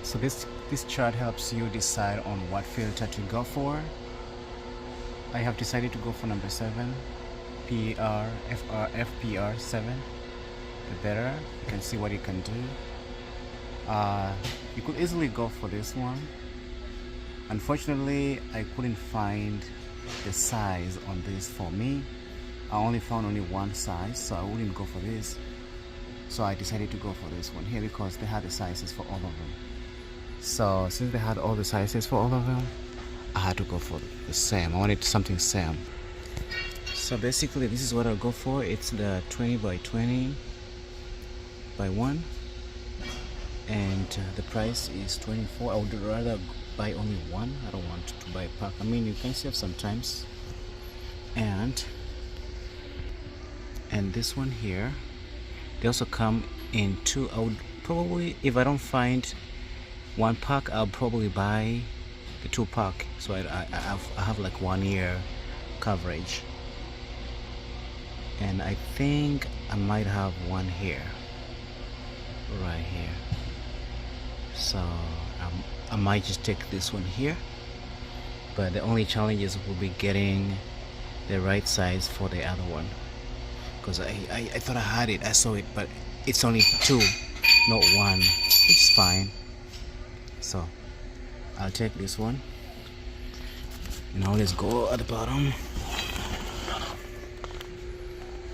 So this chart helps you decide on what filter to go for. I have decided to go for number 7, FPR 7. The better, you can see what you can do. You could easily go for this one. Unfortunately, I couldn't find the size on this for me. I only found only one size, so I wouldn't go for this. So I decided to go for this one here because they had the sizes for all of them. So since they had all the sizes for all of them, I had to go for the same. I wanted something same. So basically this is what I'll go for. It's the 20 by 20 by 1, and the price is 24. I would rather buy only one. I don't want to buy a pack. I mean, you can save sometimes. And this one here, they also come in 2. I would probably, if I don't find one pack, I'll probably buy the 2-pack, so I have like 1 year coverage. And I think I might have one here, right here. So I might just take this one here, but the only challenges will be getting the right size for the other one, because I thought I had it, I saw it, but it's only 2, not 1, which is fine. So I'll take this one, and now let's go at the bottom.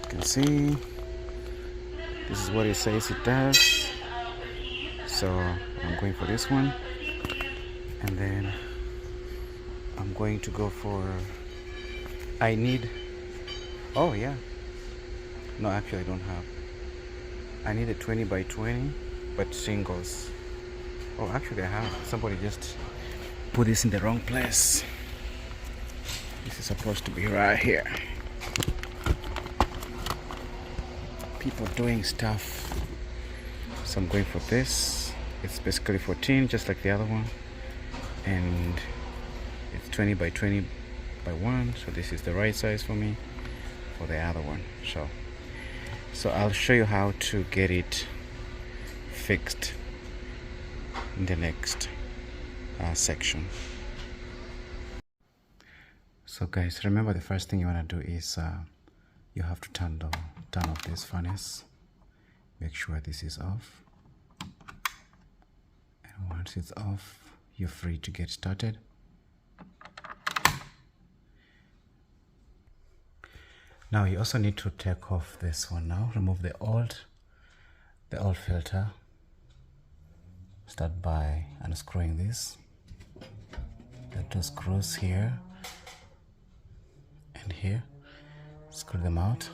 You can see this is what it says it does. So I'm going for this one, and then I'm going to go for, I need, oh yeah, no, actually I don't have, I need a 20 by 20 but singles. Oh, actually I have, somebody just put this in the wrong place. This is supposed to be right here. People doing stuff. So I'm going for this. It's basically 14, just like the other one, and it's 20 by 20 by 1, so this is the right size for me for the other one. So I'll show you how to get it fixed in the next section. So guys, remember the first thing you want to do is you have to turn off this furnace. Make sure this is off, and once it's off, you're free to get started. Now you also need to take off this one now. Remove the old filter. Start by unscrewing this. There are 2 screws here and here. Screw them out.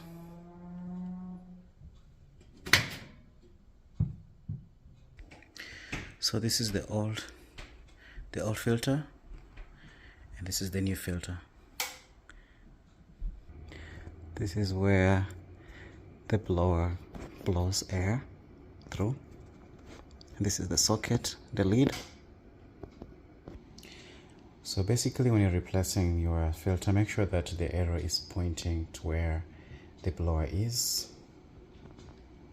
So this is the old filter, and this is the new filter. This is where the blower blows air through. And this is the socket, the lead. So basically when you're replacing your filter, make sure that the arrow is pointing to where the blower is.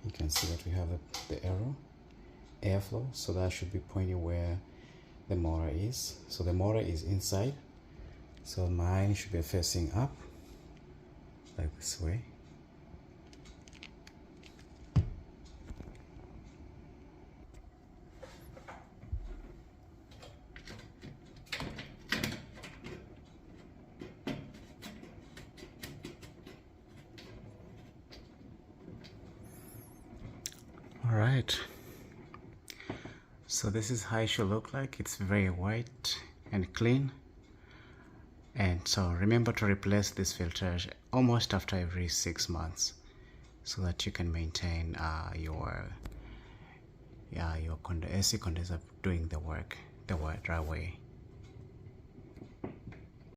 You can see that we have the arrow, airflow, so that should be pointing where the motor is. So the motor is inside, so mine should be facing up, like this way. All right, so this is how it should look like. It's very white and clean. And so remember to replace this filter almost after every 6 months, so that you can maintain your AC condenser doing the work the right way.